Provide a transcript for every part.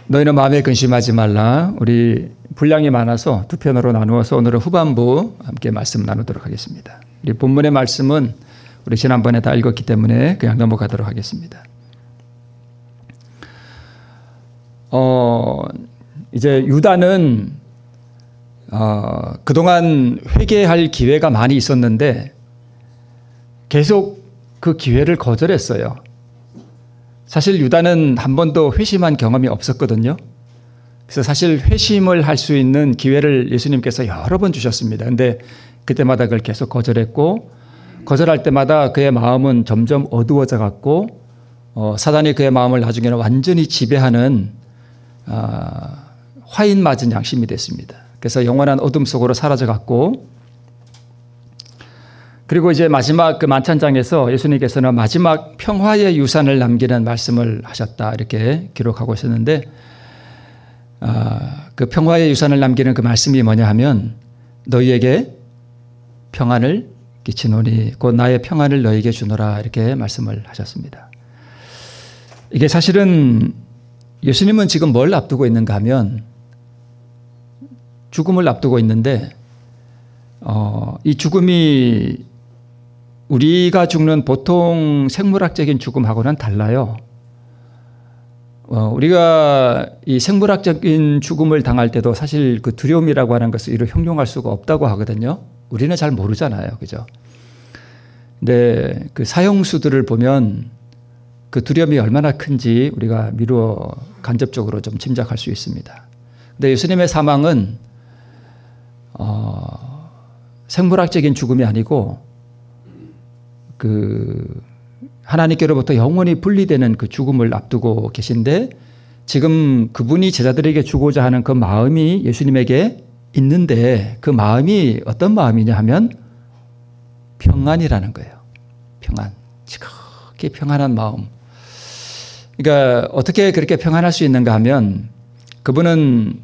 너희는 마음에 근심하지 말라. 우리 분량이 많아서 두 편으로 나누어서 오늘은 후반부 함께 말씀 나누도록 하겠습니다. 우리 본문의 말씀은 우리 지난번에 다 읽었기 때문에 그냥 넘어가도록 하겠습니다. 이제 유다는 그동안 회개할 기회가 많이 있었는데 계속 그 기회를 거절했어요. 사실 유다는 한 번도 회심한 경험이 없었거든요. 그래서 사실 회심을 할 수 있는 기회를 예수님께서 여러 번 주셨습니다. 그런데 그때마다 그걸 계속 거절했고, 거절할 때마다 그의 마음은 점점 어두워져 갔고, 사단이 그의 마음을 나중에는 완전히 지배하는 화인 맞은 양심이 됐습니다. 그래서 영원한 어둠 속으로 사라져 갔고, 그리고 이제 마지막 그 만찬장에서 예수님께서는 마지막 평화의 유산을 남기는 말씀을 하셨다, 이렇게 기록하고 있었는데, 그 평화의 유산을 남기는 그 말씀이 뭐냐 하면, 너희에게 평안을 끼치노니 곧 나의 평안을 너희에게 주노라, 이렇게 말씀을 하셨습니다. 이게 사실은 예수님은 지금 뭘 앞두고 있는가 하면 죽음을 앞두고 있는데, 이 죽음이 우리가 죽는 보통 생물학적인 죽음하고는 달라요. 우리가 이 생물학적인 죽음을 당할 때도 사실 그 두려움이라고 하는 것을 이루 형용할 수가 없다고 하거든요. 우리는 잘 모르잖아요. 그죠? 근데 그 사형수들을 보면 그 두려움이 얼마나 큰지 우리가 미루어 간접적으로 좀 짐작할 수 있습니다. 근데 예수님의 사망은 생물학적인 죽음이 아니고 그 하나님께로부터 영원히 분리되는 그 죽음을 앞두고 계신데, 지금 그분이 제자들에게 주고자 하는 그 마음이 예수님에게 있는데, 그 마음이 어떤 마음이냐 하면 평안이라는 거예요. 평안. 지극히 평안한 마음. 그러니까 어떻게 그렇게 평안할 수 있는가 하면, 그분은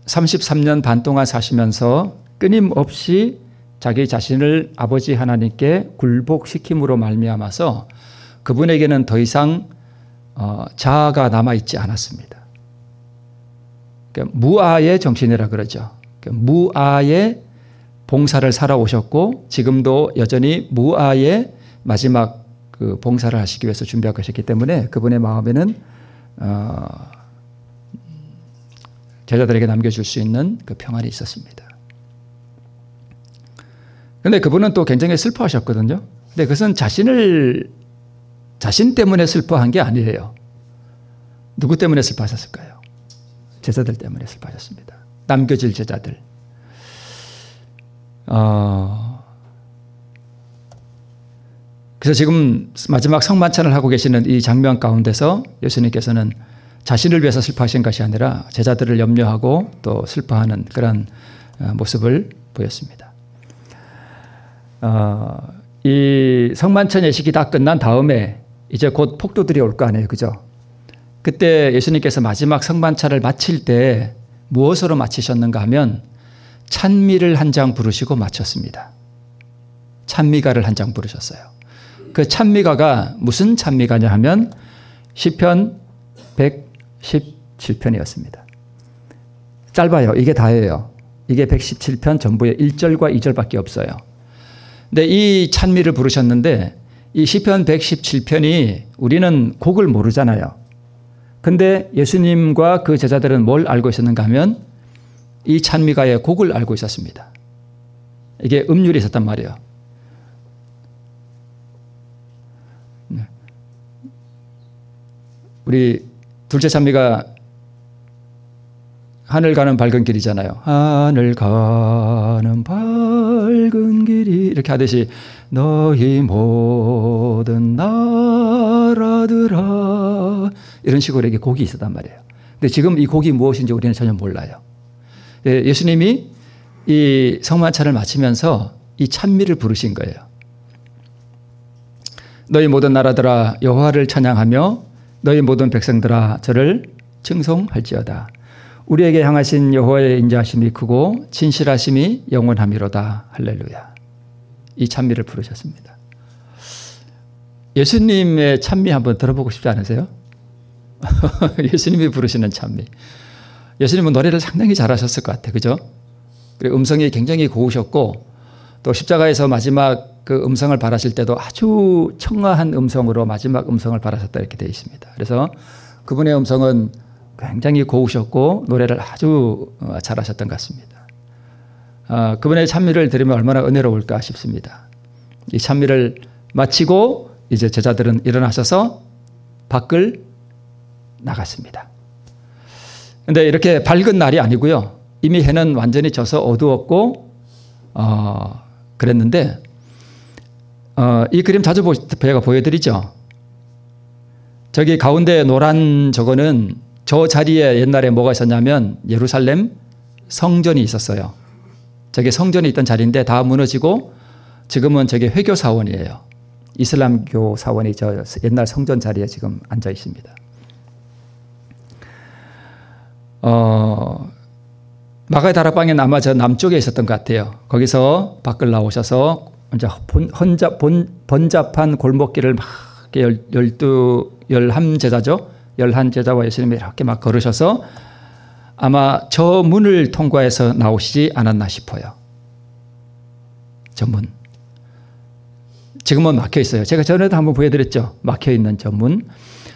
33년 반 동안 사시면서 끊임없이 자기 자신을 아버지 하나님께 굴복시킴으로 말미암아서 그분에게는 더 이상 자아가 남아있지 않았습니다. 그러니까 무아의 정신이라 그러죠. 그러니까 무아의 봉사를 살아오셨고, 지금도 여전히 무아의 마지막 그 봉사를 하시기 위해서 준비하고 계셨기 때문에 그분의 마음에는 제자들에게 남겨줄 수 있는 그 평안이 있었습니다. 그런데 그분은 또 굉장히 슬퍼하셨거든요. 근데 그것은 자신 때문에 슬퍼한 게 아니에요. 누구 때문에 슬퍼하셨을까요? 제자들 때문에 슬퍼하셨습니다. 남겨질 제자들. 그래서 지금 마지막 성만찬을 하고 계시는 이 장면 가운데서 예수님께서는 자신을 위해서 슬퍼하신 것이 아니라 제자들을 염려하고 또 슬퍼하는 그런 모습을 보였습니다. 이 성만찬 예식이 다 끝난 다음에 이제 곧 폭도들이 올 거 아니에요. 그죠? 그때 예수님께서 마지막 성만찬을 마칠 때 무엇으로 마치셨는가 하면 찬미를 한 장 부르시고 마쳤습니다. 찬미가를 한 장 부르셨어요. 그 찬미가가 무슨 찬미가냐 하면 시편 117편이었습니다. 짧아요. 이게 다예요. 이게 117편 전부의 1절과 2절밖에 없어요. 근데 이 찬미를 부르셨는데 이 시편 117편이 우리는 곡을 모르잖아요. 근데 예수님과 그 제자들은 뭘 알고 있었는가 하면 이 찬미가의 곡을 알고 있었습니다. 이게 음률이 있었단 말이에요. 우리 둘째 찬미가 하늘 가는 밝은 길이잖아요. 하늘 가는 밝은 길이 이렇게 하듯이 너희 모든 나라들아 이런 식으로 이게 곡이 있었단 말이에요. 근데 지금 이 곡이 무엇인지 우리는 전혀 몰라요. 예수님이 이 성만찬을 마치면서 이 찬미를 부르신 거예요. 너희 모든 나라들아 여호와를 찬양하며 너희 모든 백성들아 저를稱颂할지어다. 우리에게 향하신 여호와의 인자하심이 크고 진실하심이 영원함이로다. 할렐루야. 이 찬미를 부르셨습니다. 예수님의 찬미 한번 들어보고 싶지 않으세요? 예수님이 부르시는 찬미. 예수님은 노래를 상당히 잘하셨을 것 같아요. 그죠? 그리고 음성이 굉장히 고우셨고 또 십자가에서 마지막 그 음성을 발하실 때도 아주 청아한 음성으로 마지막 음성을 발하셨다 이렇게 되어 있습니다. 그래서 그분의 음성은 굉장히 고우셨고 노래를 아주 잘하셨던 것 같습니다. 그분의 찬미를 들으면 얼마나 은혜로울까 싶습니다. 이 찬미를 마치고 이제 제자들은 일어나셔서 밖을 나갔습니다. 그런데 이렇게 밝은 날이 아니고요. 이미 해는 완전히 져서 어두웠고 그랬는데 이 그림 자주 제가 보여드리죠. 저기 가운데 노란 저거는 저 자리에 옛날에 뭐가 있었냐면 예루살렘 성전이 있었어요. 저게 성전이 있던 자리인데 다 무너지고 지금은 저게 회교 사원이에요. 이슬람교 사원이 저 옛날 성전 자리에 지금 앉아 있습니다. 마가의 다락방은 아마 저 남쪽에 있었던 것 같아요. 거기서 밖을 나오셔서 이제 번잡한 골목길을 막 11 제자죠. 11 제자와 예수님이 이렇게 막 걸으셔서 아마 저 문을 통과해서 나오시지 않았나 싶어요. 저 문. 지금은 막혀 있어요. 제가 전에도 한번 보여드렸죠. 막혀 있는 저 문.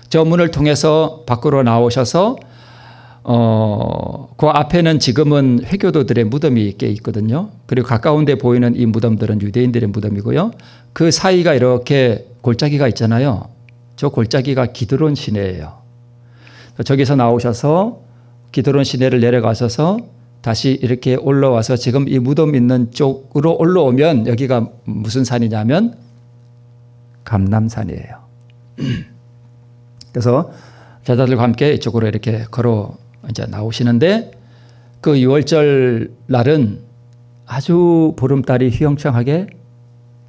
저 문을 통해서 밖으로 나오셔서 그 앞에는 지금은 회교도들의 무덤이 꽤 있거든요. 그리고 가까운 데 보이는 이 무덤들은 유대인들의 무덤이고요. 그 사이가 이렇게 골짜기가 있잖아요. 저 골짜기가 기드론 시내예요. 저기서 나오셔서 기드론 시내를 내려가셔서 다시 이렇게 올라와서 지금 이 무덤 있는 쪽으로 올라오면 여기가 무슨 산이냐면 감람산이에요. 그래서 제자들과 함께 이쪽으로 이렇게 걸어 이제 나오시는데 그 6월절 날은 아주 보름달이 휘영청하게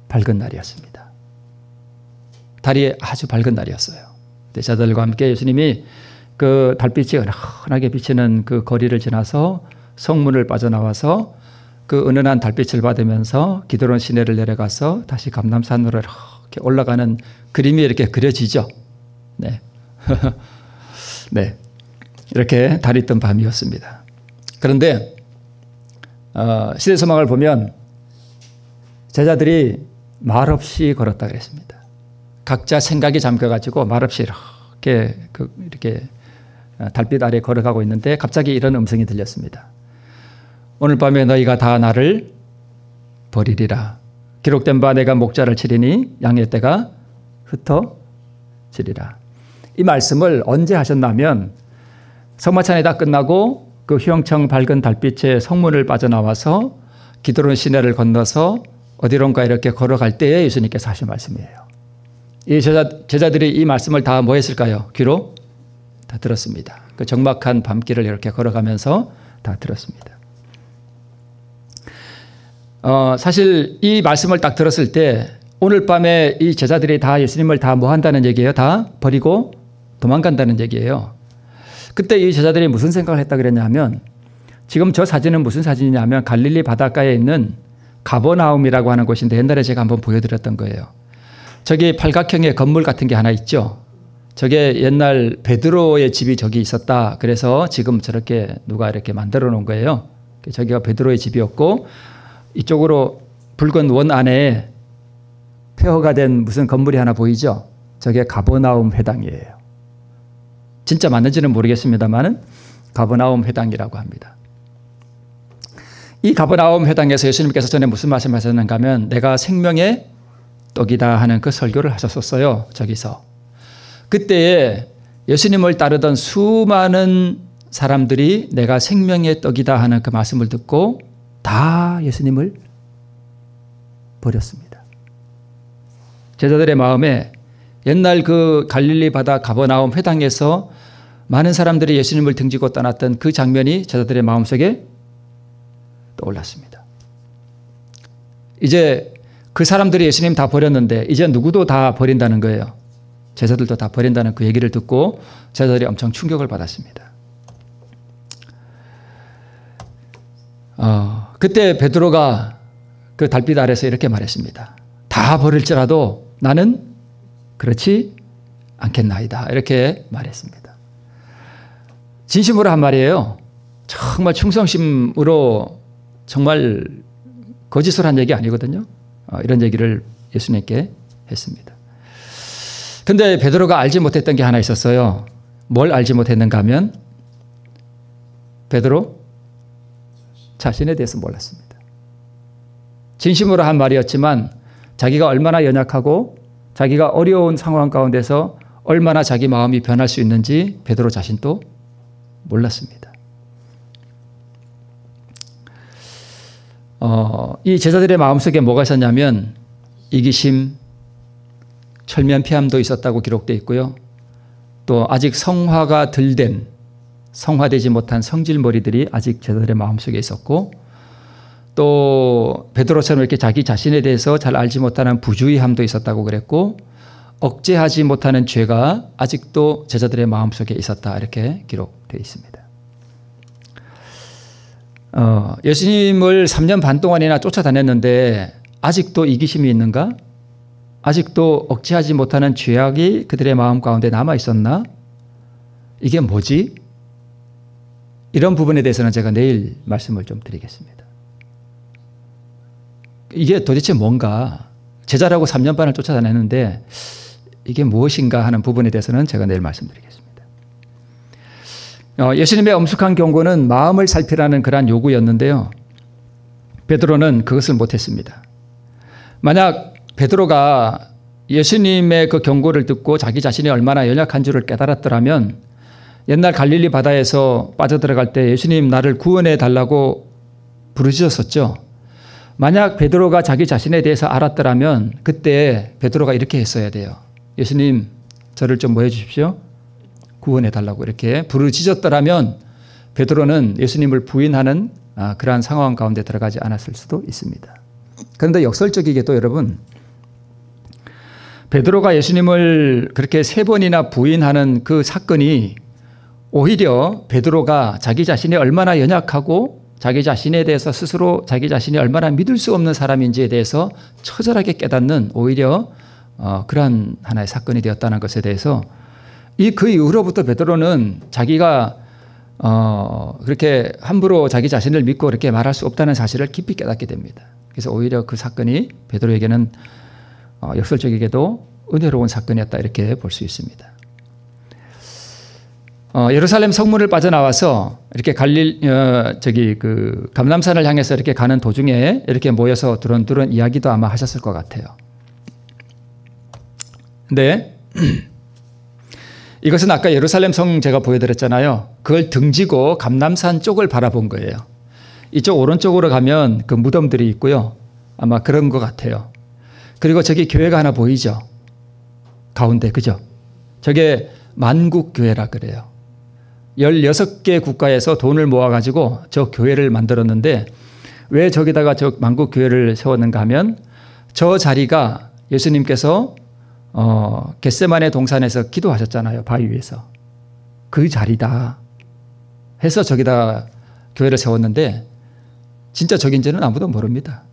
밝은 날이었습니다. 달이 아주 밝은 날이었어요. 제자들과 함께 예수님이 그 달빛이 은은하게 비치는 그 거리를 지나서 성문을 빠져나와서 그 은은한 달빛을 받으면서 기드론 시내를 내려가서 다시 감람산으로 이렇게 올라가는 그림이 이렇게 그려지죠. 네. 네. 이렇게 달이 뜬 밤이었습니다. 그런데 시대서막을 보면 제자들이 말없이 걸었다 그랬습니다. 각자 생각에 잠겨가지고 말없이 이렇게 달빛 아래 걸어가고 있는데 갑자기 이런 음성이 들렸습니다. 오늘 밤에 너희가 다 나를 버리리라. 기록된 바 내가 목자를 치리니 양의 떼가 흩어지리라. 이 말씀을 언제 하셨냐면 성마찬이 다 끝나고 그 휘영청 밝은 달빛에 성문을 빠져나와서 기드론 시내를 건너서 어디론가 이렇게 걸어갈 때에 예수님께서 하신 말씀이에요. 이 제자들이 이 말씀을 다 뭐 했을까요? 귀로 다 들었습니다. 그 적막한 밤길을 이렇게 걸어가면서 다 들었습니다. 사실 이 말씀을 딱 들었을 때 오늘 밤에 이 제자들이 다 예수님을 다 뭐 한다는 얘기예요? 다 버리고 도망간다는 얘기예요. 그때 이 제자들이 무슨 생각을 했다 그랬냐면 지금 저 사진은 무슨 사진이냐면 갈릴리 바닷가에 있는 가버나움이라고 하는 곳인데 옛날에 제가 한번 보여드렸던 거예요. 저기 팔각형의 건물 같은 게 하나 있죠. 저게 옛날 베드로의 집이 저기 있었다. 그래서 지금 저렇게 누가 이렇게 만들어 놓은 거예요. 저기가 베드로의 집이었고 이쪽으로 붉은 원 안에 폐허가 된 무슨 건물이 하나 보이죠. 저게 가버나움 회당이에요. 진짜 맞는지는 모르겠습니다만 가버나움 회당이라고 합니다. 이 가버나움 회당에서 예수님께서 전에 무슨 말씀하셨는가 하면 내가 생명의 떡이다 하는 그 설교를 하셨었어요. 저기서. 그때에 예수님을 따르던 수많은 사람들이 내가 생명의 떡이다 하는 그 말씀을 듣고 다 예수님을 버렸습니다. 제자들의 마음에 옛날 그 갈릴리 바다 가버나움 회당에서 많은 사람들이 예수님을 등지고 떠났던 그 장면이 제자들의 마음속에 떠올랐습니다. 이제 그 사람들이 예수님 다 버렸는데 이제 누구도 다 버린다는 거예요. 제자들도 다 버린다는 그 얘기를 듣고 제자들이 엄청 충격을 받았습니다. 그때 베드로가 그 달빛 아래서 이렇게 말했습니다. 다 버릴지라도 나는 그렇지 않겠나이다. 이렇게 말했습니다. 진심으로 한 말이에요. 정말 충성심으로 정말 거짓을 한 얘기 아니거든요. 이런 얘기를 예수님께 했습니다. 근데 베드로가 알지 못했던 게 하나 있었어요. 뭘 알지 못했는가 하면 베드로 자신에 대해서 몰랐습니다. 진심으로 한 말이었지만 자기가 얼마나 연약하고 자기가 어려운 상황 가운데서 얼마나 자기 마음이 변할 수 있는지 베드로 자신도 몰랐습니다. 이 제자들의 마음속에 뭐가 있었냐면 이기심, 철면피함도 있었다고 기록되어 있고요. 또 아직 성화가 덜 된, 성화되지 못한 성질머리들이 아직 제자들의 마음속에 있었고, 또 베드로처럼 이렇게 자기 자신에 대해서 잘 알지 못하는 부주의함도 있었다고 그랬고, 억제하지 못하는 죄가 아직도 제자들의 마음속에 있었다, 이렇게 기록되어 있습니다. 예수님을 3년 반 동안이나 쫓아다녔는데 아직도 이기심이 있는가? 아직도 억제하지 못하는 죄악이 그들의 마음 가운데 남아 있었나? 이게 뭐지? 이런 부분에 대해서는 제가 내일 말씀을 좀 드리겠습니다. 이게 도대체 뭔가? 제자라고 3년 반을 쫓아다녔는데 이게 무엇인가 하는 부분에 대해서는 제가 내일 말씀드리겠습니다. 예수님의 엄숙한 경고는 마음을 살피라는 그러한 요구였는데요. 베드로는 그것을 못했습니다. 만약 베드로가 예수님의 그 경고를 듣고 자기 자신이 얼마나 연약한 줄을 깨달았더라면 옛날 갈릴리 바다에서 빠져들어갈 때 예수님 나를 구원해 달라고 부르짖었었죠. 만약 베드로가 자기 자신에 대해서 알았더라면 그때 베드로가 이렇게 했어야 돼요. 예수님 저를 좀 뭐 해주십시오. 구원해 달라고 이렇게 부르짖었더라면 베드로는 예수님을 부인하는 그러한 상황 가운데 들어가지 않았을 수도 있습니다. 그런데 역설적이게도 여러분, 베드로가 예수님을 그렇게 3번이나 부인하는 그 사건이 오히려 베드로가 자기 자신이 얼마나 연약하고 자기 자신에 대해서 스스로 자기 자신이 얼마나 믿을 수 없는 사람인지에 대해서 처절하게 깨닫는 오히려 그러한 하나의 사건이 되었다는 것에 대해서 그 이후로부터 베드로는 자기가 그렇게 함부로 자기 자신을 믿고 그렇게 말할 수 없다는 사실을 깊이 깨닫게 됩니다. 그래서 오히려 그 사건이 베드로에게는 역설적이게도 은혜로운 사건이었다 이렇게 볼 수 있습니다. 예루살렘 성문을 빠져나와서 이렇게 감람산을 향해서 이렇게 가는 도중에 이렇게 모여서 두런두런 이야기도 아마 하셨을 것 같아요. 근데 이것은 아까 예루살렘 성 제가 보여드렸잖아요. 그걸 등지고 감람산 쪽을 바라본 거예요. 이쪽 오른쪽으로 가면 그 무덤들이 있고요. 아마 그런 것 같아요. 그리고 저기 교회가 하나 보이죠? 가운데, 그죠? 저게 만국교회라 그래요. 16개 국가에서 돈을 모아가지고 저 교회를 만들었는데 왜 저기다가 저 만국교회를 세웠는가 하면 저 자리가 예수님께서 겟세마네 동산에서 기도하셨잖아요. 바위 위에서. 그 자리다 해서 저기다 교회를 세웠는데 진짜 저긴지는 아무도 모릅니다.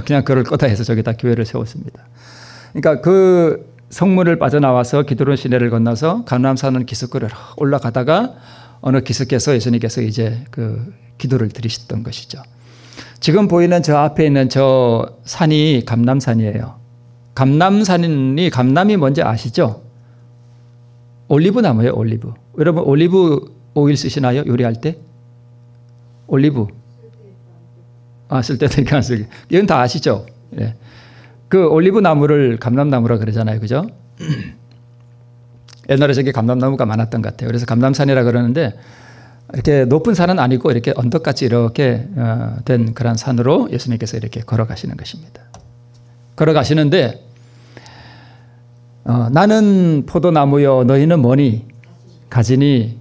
그냥 그럴 거다 해서 저기다 교회를 세웠습니다. 그러니까 그 성문을 빠져나와서 기드론 시내를 건너서 감람산은 기슭을 올라가다가 어느 기슭에서 예수님께서 이제 그 기도를 드리셨던 것이죠. 지금 보이는 저 앞에 있는 저 산이 감람산이에요. 감람이 뭔지 아시죠? 올리브 나무예요, 올리브. 여러분 올리브 오일 쓰시나요? 요리할 때? 올리브. 쓸 때도 있고 안 쓰기. 이건 다 아시죠? 네. 그 올리브 나무를 감람나무라 그러잖아요. 그죠? 옛날에 저기 감람나무가 많았던 것 같아요. 그래서 감람산이라 그러는데 이렇게 높은 산은 아니고 이렇게 언덕같이 이렇게 된 그런 산으로 예수님께서 이렇게 걸어가시는 것입니다. 걸어가시는데 나는 포도나무여 너희는 뭐니? 가지니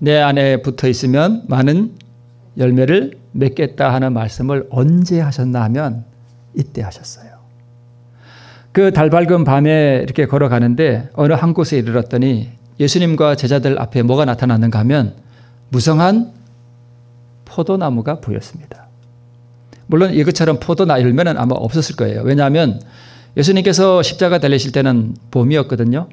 내 안에 붙어 있으면 많은 열매를 맺겠다 하는 말씀을 언제 하셨나 하면 이때 하셨어요. 그 달 밝은 밤에 이렇게 걸어가는데 어느 한 곳에 이르렀더니 예수님과 제자들 앞에 뭐가 나타났는가 하면 무성한 포도나무가 보였습니다. 물론 이것처럼 포도나 열매는 아마 없었을 거예요. 왜냐하면 예수님께서 십자가 달리실 때는 봄이었거든요.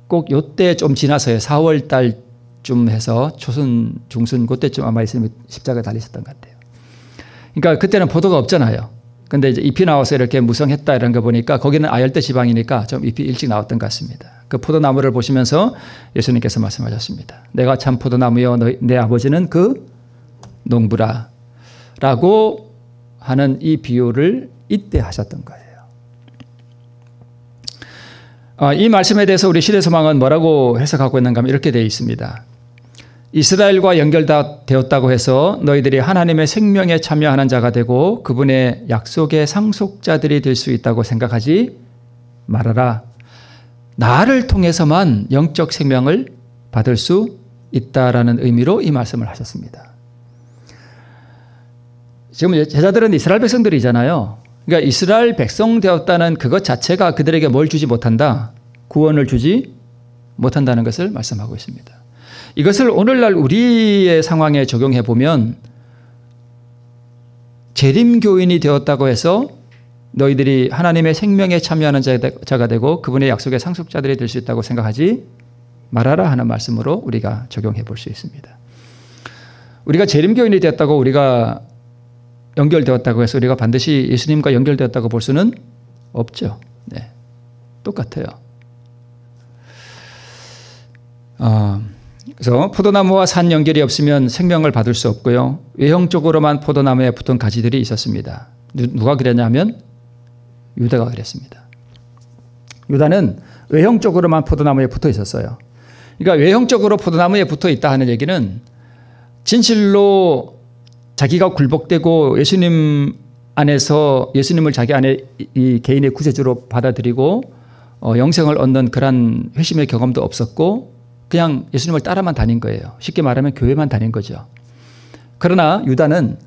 꼭 요때 좀 지나서요. 4월 달 좀 해서 초순, 중순 그때쯤 아마 예수님이 십자가에 달리셨던 것 같아요. 그러니까 그때는 포도가 없잖아요. 근데 이제 잎이 나와서 이렇게 무성했다 이런 거 보니까 거기는 아열대 지방이니까 좀 잎이 일찍 나왔던 것 같습니다. 그 포도나무를 보시면서 예수님께서 말씀하셨습니다. 내가 참 포도나무여 내 아버지는 그 농부라 라고 하는 이 비유를 이때 하셨던 거예요. 이 말씀에 대해서 우리 시대소망은 뭐라고 해석하고 있는가 하면 이렇게 되어 있습니다. 이스라엘과 연결되었다고 해서 너희들이 하나님의 생명에 참여하는 자가 되고 그분의 약속의 상속자들이 될 수 있다고 생각하지 말아라. 나를 통해서만 영적 생명을 받을 수 있다라는 의미로 이 말씀을 하셨습니다. 지금 제자들은 이스라엘 백성들이잖아요. 그러니까 이스라엘 백성 되었다는 그것 자체가 그들에게 뭘 주지 못한다? 구원을 주지 못한다는 것을 말씀하고 있습니다. 이것을 오늘날 우리의 상황에 적용해 보면 재림교인이 되었다고 해서 너희들이 하나님의 생명에 참여하는 자가 되고 그분의 약속의 상속자들이 될 수 있다고 생각하지 말아라 하는 말씀으로 우리가 적용해 볼 수 있습니다. 우리가 재림교인이 되었다고 우리가 연결되었다고 해서 우리가 반드시 예수님과 연결되었다고 볼 수는 없죠. 네, 똑같아요. 그래서 포도나무와 산 연결이 없으면 생명을 받을 수 없고요. 외형적으로만 포도나무에 붙은 가지들이 있었습니다. 누가 그랬냐면 유다가 그랬습니다. 유다는 외형적으로만 포도나무에 붙어 있었어요. 그러니까 외형적으로 포도나무에 붙어 있다 하는 얘기는 진실로 자기가 굴복되고 예수님 안에서 예수님을 자기 안에 이 개인의 구세주로 받아들이고 영생을 얻는 그런 회심의 경험도 없었고 그냥 예수님을 따라만 다닌 거예요. 쉽게 말하면 교회만 다닌 거죠. 그러나 유다는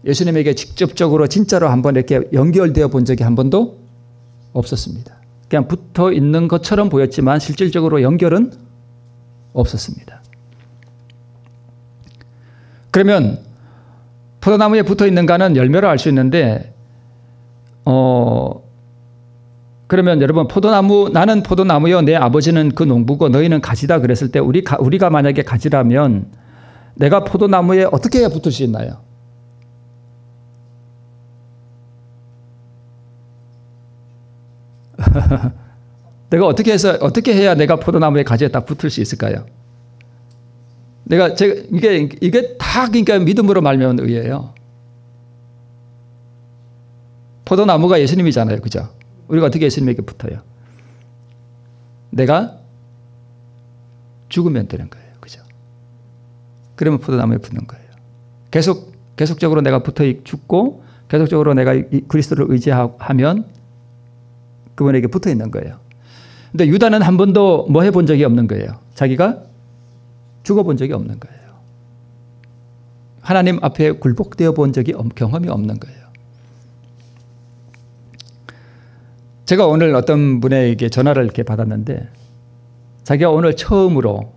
예수님에게 직접적으로 진짜로 한번 이렇게 연결되어 본 적이 한 번도 없었습니다. 그냥 붙어 있는 것처럼 보였지만 실질적으로 연결은 없었습니다. 그러면 포도나무에 붙어 있는가는 열매로 알 수 있는데 그러면 여러분 나는 포도나무요 내 아버지는 그 농부고 너희는 가지다 그랬을 때 우리가 만약에 가지라면 내가 포도나무에 어떻게 해야 붙을 수 있나요? 내가 어떻게 해야 내가 포도나무에 가지에 딱 붙을 수 있을까요? 이게 다 그러니까 믿음으로 말미암은 의예요. 포도나무가 예수님이잖아요. 그죠? 우리가 어떻게 예수님에게 붙어요? 내가 죽으면 되는 거예요. 그죠? 그러면 포도나무에 붙는 거예요. 계속적으로 내가 붙어 죽고 계속적으로 내가 그리스도를 의지하면 그분에게 붙어 있는 거예요. 근데 유다는 한 번도 뭐 해본 적이 없는 거예요. 자기가 죽어본 적이 없는 거예요. 하나님 앞에 굴복되어 본 경험이 없는 거예요. 제가 오늘 어떤 분에게 전화를 이렇게 받았는데 자기가 오늘 처음으로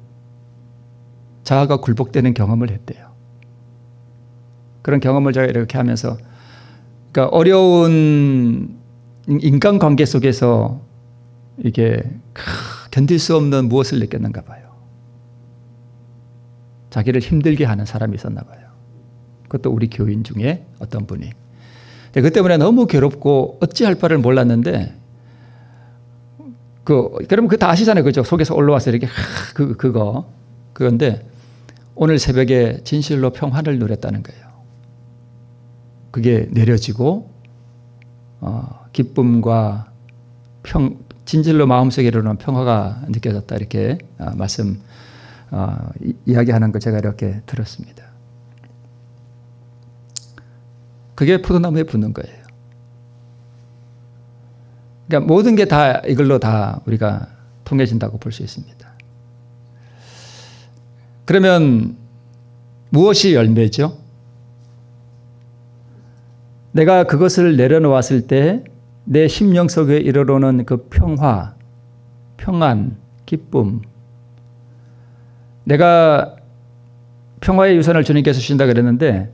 자아가 굴복되는 경험을 했대요. 그런 경험을 제가 이렇게 하면서 그러니까 어려운 인간관계 속에서 이게 견딜 수 없는 무엇을 느꼈는가 봐요. 자기를 힘들게 하는 사람이 있었나 봐요. 그것도 우리 교인 중에 어떤 분이. 그 때문에 너무 괴롭고 어찌할 바를 몰랐는데 그러면 다 아시잖아요. 그죠? 속에서 올라와서 이렇게 그건데 오늘 새벽에 진실로 평화를 누렸다는 거예요. 그게 내려지고 기쁨과 진실로 마음속에 이르는 평화가 느껴졌다 이렇게 이야기하는 걸 제가 이렇게 들었습니다. 그게 포도나무에 붙는 거예요. 그러니까 모든 게 다 이걸로 다 우리가 통해진다고 볼 수 있습니다. 그러면 무엇이 열매죠? 내가 그것을 내려놓았을 때 내 심령 속에 이르러오는 그 평화, 평안, 기쁨. 내가 평화의 유산을 주님께서 주신다 그랬는데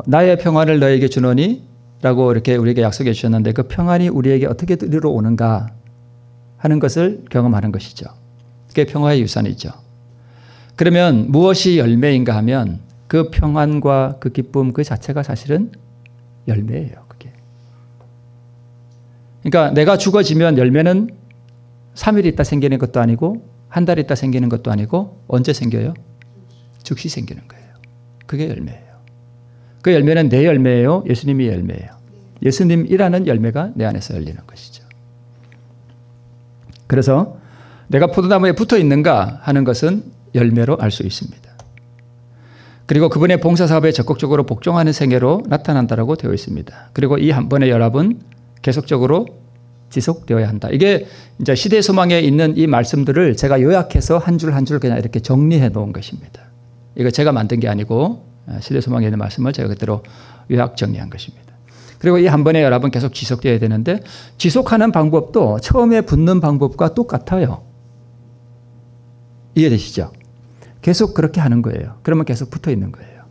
나의 평안을 너에게 주노니 라고 이렇게 우리에게 약속해 주셨는데 그 평안이 우리에게 어떻게 이르러오는가 하는 것을 경험하는 것이죠. 그게 평화의 유산이죠. 그러면 무엇이 열매인가 하면 그 평안과 그 기쁨 그 자체가 사실은 열매예요. 그게. 그러니까 내가 죽어지면 열매는 3일 있다 생기는 것도 아니고 한 달 있다 생기는 것도 아니고 언제 생겨요? 즉시 생기는 거예요. 그게 열매예요. 그 열매는 내 열매예요? 예수님이 열매예요. 예수님이라는 열매가 내 안에서 열리는 것이죠. 그래서 내가 포도나무에 붙어 있는가 하는 것은 열매로 알 수 있습니다. 그리고 그분의 봉사사업에 적극적으로 복종하는 생애로 나타난다라고 되어 있습니다. 그리고 이 한 번의 연합은 계속적으로 지속되어야 한다. 이게 이제 시대 소망에 있는 이 말씀들을 제가 요약해서 한 줄 한 줄 그냥 이렇게 정리해 놓은 것입니다. 이거 제가 만든 게 아니고 시대 소망에 있는 말씀을 제가 그대로 요약 정리한 것입니다. 그리고 이 한 번의 연합은 계속 지속되어야 되는데 지속하는 방법도 처음에 붙는 방법과 똑같아요. 이해되시죠? 계속 그렇게 하는 거예요. 그러면 계속 붙어 있는 거예요.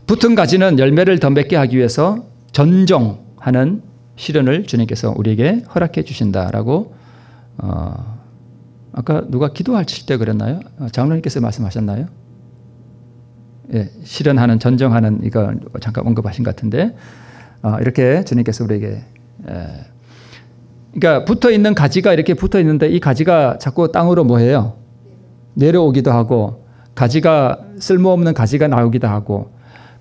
붙은 가지는 열매를 더 맺게 하기 위해서 전종하는 시련을 주님께서 우리에게 허락해 주신다라고 아까 누가 기도하실 때 그랬나요? 장로님께서 말씀하셨나요? 예, 시련하는 전정하는 이거 잠깐 언급하신 것 같은데 이렇게 주님께서 우리에게 그러니까 붙어 있는 가지가 이렇게 붙어 있는데 이 가지가 자꾸 땅으로 뭐해요? 내려오기도 하고 가지가 쓸모없는 가지가 나오기도 하고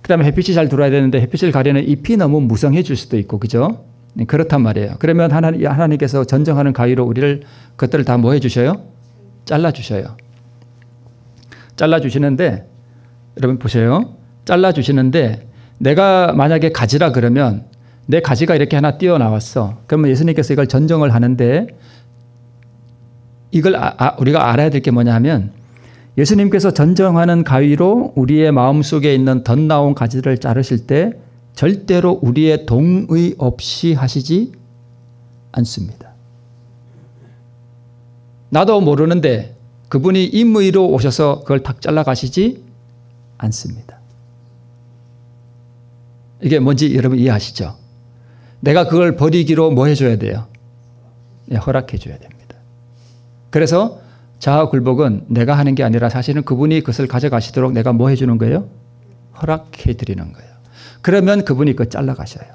그다음에 햇빛이 잘 들어와야 되는데 햇빛을 가리는 잎이 너무 무성해질 수도 있고 그죠? 그렇단 말이에요. 그러면 하나님께서 전정하는 가위로 우리를 그것들을 다 뭐 해주셔요? 잘라주셔요. 잘라주시는데 여러분 보세요. 잘라주시는데 내가 만약에 가지라 그러면 내 가지가 이렇게 하나 띄어나왔어. 그러면 예수님께서 이걸 전정을 하는데 이걸 우리가 알아야 될 게 뭐냐 하면 예수님께서 전정하는 가위로 우리의 마음속에 있는 덧나온 가지를 자르실 때 절대로 우리의 동의 없이 하시지 않습니다. 나도 모르는데 그분이 임의로 오셔서 그걸 탁 잘라 가시지 않습니다. 이게 뭔지 여러분 이해하시죠? 내가 그걸 버리기로 뭐 해줘야 돼요? 네, 허락해 줘야 됩니다. 그래서 자아굴복은 내가 하는 게 아니라 사실은 그분이 그것을 가져가시도록 내가 뭐 해주는 거예요? 허락해 드리는 거예요. 그러면 그분이 그거 잘라 가셔요.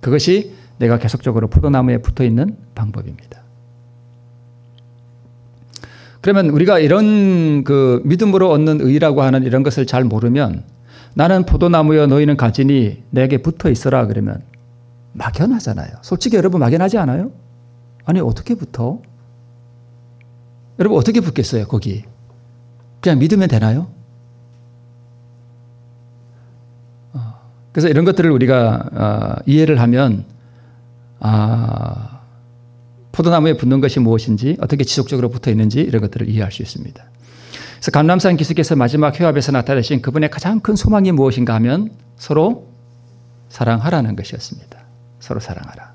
그것이 내가 계속적으로 포도나무에 붙어 있는 방법입니다. 그러면 우리가 이런 그 믿음으로 얻는 의라고 하는 이런 것을 잘 모르면 나는 포도나무여 너희는 가지니 내게 붙어 있어라 그러면 막연하잖아요. 솔직히 여러분 막연하지 않아요? 아니 어떻게 붙어? 여러분 어떻게 붙겠어요 거기? 그냥 믿으면 되나요? 그래서 이런 것들을 우리가 이해를 하면 포도나무에 붙는 것이 무엇인지 어떻게 지속적으로 붙어 있는지 이런 것들을 이해할 수 있습니다. 그래서 감람산 기수께서 마지막 회합에서 나타내신 그분의 가장 큰 소망이 무엇인가 하면 서로 사랑하라는 것이었습니다. 서로 사랑하라.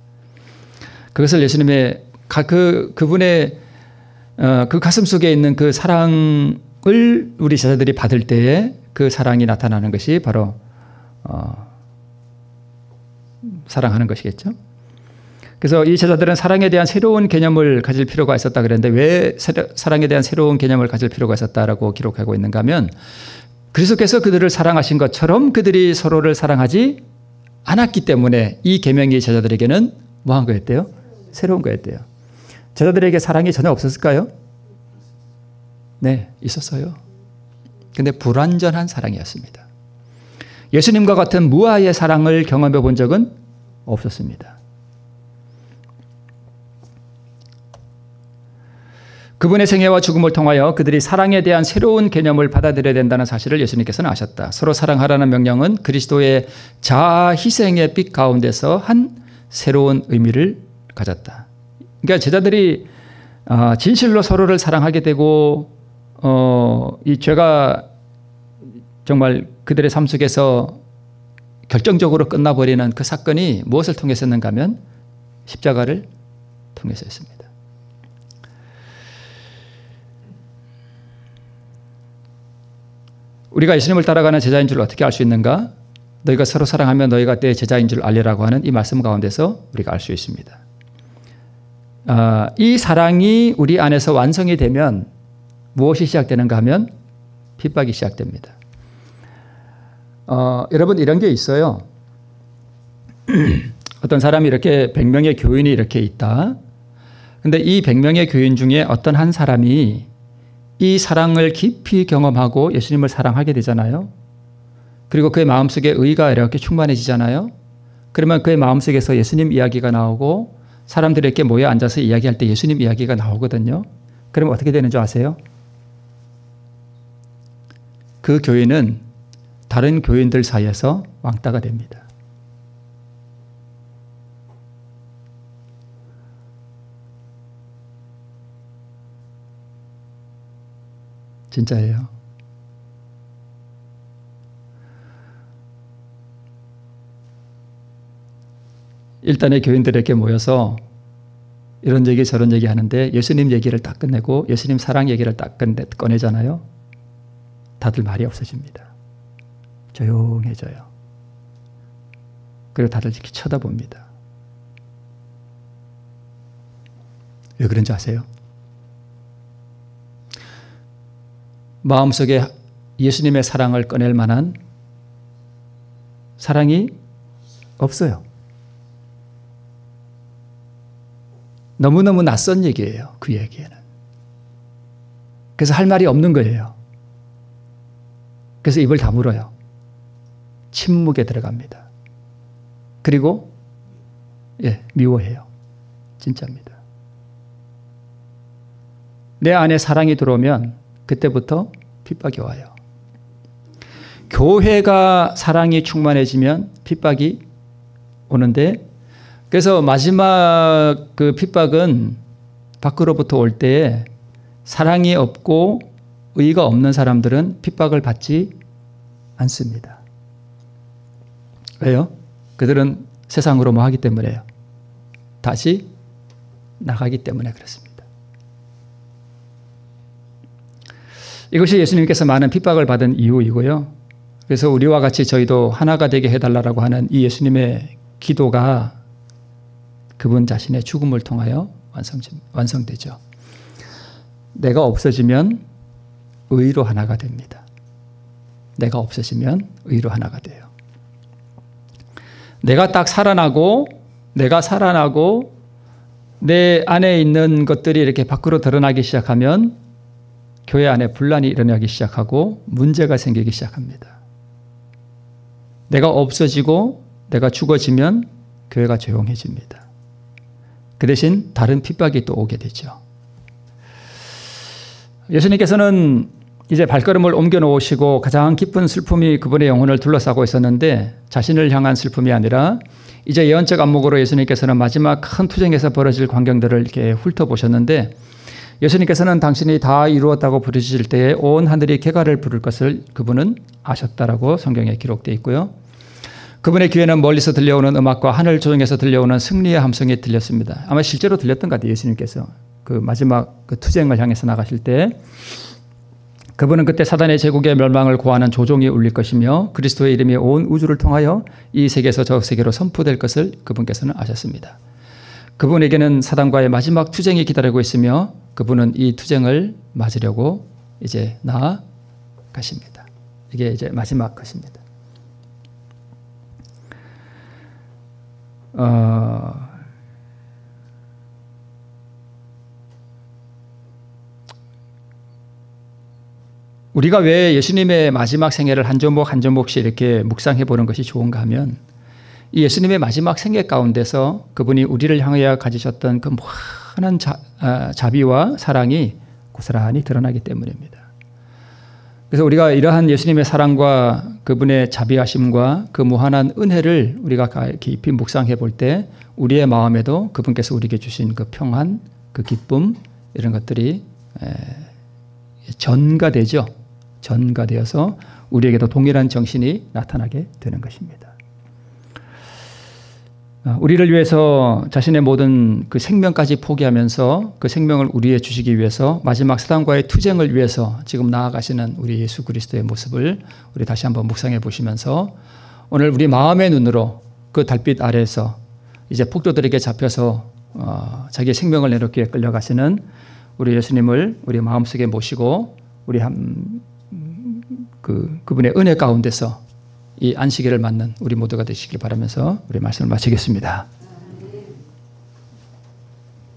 그것을 예수님의 그분의 그 가슴 속에 있는 그 사랑을 우리 제자들이 받을 때에 그 사랑이 나타나는 것이 바로 사랑하는 것이겠죠. 그래서 이 제자들은 사랑에 대한 새로운 개념을 가질 필요가 있었다 그랬는데 왜 사랑에 대한 새로운 개념을 가질 필요가 있었다라고 기록하고 있는가 하면 그리스도께서 그들을 사랑하신 것처럼 그들이 서로를 사랑하지 않았기 때문에 이 계명이 제자들에게는 뭐한 거였대요? 새로운 거였대요. 제자들에게 사랑이 전혀 없었을까요? 네, 있었어요. 근데 불완전한 사랑이었습니다. 예수님과 같은 무아의 사랑을 경험해 본 적은 없었습니다. 그분의 생애와 죽음을 통하여 그들이 사랑에 대한 새로운 개념을 받아들여야 된다는 사실을 예수님께서는 아셨다. 서로 사랑하라는 명령은 그리스도의 자아 희생의 빛 가운데서 한 새로운 의미를 가졌다. 그러니까 제자들이 진실로 서로를 사랑하게 되고 이 죄가 정말 그들의 삶 속에서 결정적으로 끝나버리는 그 사건이 무엇을 통해서였는가 하면 십자가를 통해서였습니다. 우리가 예수님을 따라가는 제자인 줄 어떻게 알 수 있는가? 너희가 서로 사랑하면 너희가 내 제자인 줄 알리라고 하는 이 말씀 가운데서 우리가 알 수 있습니다. 이 사랑이 우리 안에서 완성이 되면 무엇이 시작되는가 하면 핍박이 시작됩니다. 여러분 이런 게 있어요. 어떤 사람이 이렇게 100명의 교인이 이렇게 있다. 근데 이 100명의 교인 중에 어떤 한 사람이 이 사랑을 깊이 경험하고 예수님을 사랑하게 되잖아요. 그리고 그의 마음속에 의가 이렇게 충만해지잖아요. 그러면 그의 마음속에서 예수님 이야기가 나오고 사람들이 이렇게 모여 앉아서 이야기할 때 예수님 이야기가 나오거든요. 그러면 어떻게 되는 줄 아세요? 그 교인은 다른 교인들 사이에서 왕따가 됩니다. 진짜예요. 일단의 교인들에게 모여서 이런 얘기 저런 얘기 하는데 예수님 얘기를 딱 끝내고 예수님 사랑 얘기를 딱 꺼내잖아요. 다들 말이 없어집니다. 조용해져요. 그리고 다들 이렇게 쳐다봅니다. 왜 그런지 아세요? 마음속에 예수님의 사랑을 꺼낼 만한 사랑이 없어요. 너무너무 낯선 얘기예요. 그 얘기에는. 그래서 할 말이 없는 거예요. 그래서 입을 다물어요. 침묵에 들어갑니다. 그리고 미워해요. 진짜입니다. 내 안에 사랑이 들어오면 그때부터 핍박이 와요. 교회가 사랑이 충만해지면 핍박이 오는데 그래서 마지막 그 핍박은 밖으로부터 올 때에 사랑이 없고 의가 없는 사람들은 핍박을 받지 않습니다. 왜요? 그들은 세상으로 뭐 하기 때문에요. 다시 나가기 때문에 그렇습니다. 이것이 예수님께서 많은 핍박을 받은 이유이고요. 그래서 우리와 같이 저희도 하나가 되게 해달라고 하는 이 예수님의 기도가 그분 자신의 죽음을 통하여 완성되죠. 내가 없어지면 의로 하나가 됩니다. 내가 없어지면 의로 하나가 돼요. 내가 딱 살아나고 내 안에 있는 것들이 이렇게 밖으로 드러나기 시작하면 교회 안에 분란이 일어나기 시작하고 문제가 생기기 시작합니다. 내가 없어지고 내가 죽어지면 교회가 조용해집니다. 그 대신 다른 핍박이 또 오게 되죠. 예수님께서는 이제 발걸음을 옮겨 놓으시고 가장 깊은 슬픔이 그분의 영혼을 둘러싸고 있었는데 자신을 향한 슬픔이 아니라 이제 예언적 안목으로 예수님께서는 마지막 큰 투쟁에서 벌어질 광경들을 이렇게 훑어보셨는데 예수님께서는 당신이 다 이루었다고 부르실 때에 온 하늘이 쾌가를 부를 것을 그분은 아셨다라고 성경에 기록되어 있고요. 그분의 귀에는 멀리서 들려오는 음악과 하늘 조정에서 들려오는 승리의 함성이 들렸습니다. 아마 실제로 들렸던 것 같아요. 예수님께서 그 마지막 그 투쟁을 향해서 나가실 때 그분은 그때 사단의 제국의 멸망을 고하는 조종이 울릴 것이며 그리스도의 이름이 온 우주를 통하여 이 세계에서 저 세계로 선포될 것을 그분께서는 아셨습니다. 그분에게는 사단과의 마지막 투쟁이 기다리고 있으며 그분은 이 투쟁을 맞으려고 이제 나아가십니다. 이게 이제 마지막 것입니다. 우리가 왜 예수님의 마지막 생애를 한 조목 한 조목씩 이렇게 묵상해 보는 것이 좋은가 하면 이 예수님의 마지막 생애 가운데서 그분이 우리를 향하여 가지셨던 그 무한한 자비와 사랑이 고스란히 드러나기 때문입니다. 그래서 우리가 이러한 예수님의 사랑과 그분의 자비하심과 그 무한한 은혜를 우리가 깊이 묵상해 볼 때 우리의 마음에도 그분께서 우리에게 주신 그 평안, 그 기쁨 이런 것들이 전가되죠. 전가되어서 우리에게도 동일한 정신이 나타나게 되는 것입니다. 우리를 위해서 자신의 모든 그 생명까지 포기하면서 그 생명을 우리에 주시기 위해서 마지막 사단과의 투쟁을 위해서 지금 나아가시는 우리 예수 그리스도의 모습을 우리 다시 한번 묵상해 보시면서 오늘 우리 마음의 눈으로 그 달빛 아래에서 이제 폭도들에게 잡혀서 자기의 생명을 내놓기에 끌려가시는 우리 예수님을 우리 마음속에 모시고 우리 그분의 은혜 가운데서 이 안식일을 맞는 우리 모두가 되시길 바라면서 우리 말씀을 마치겠습니다.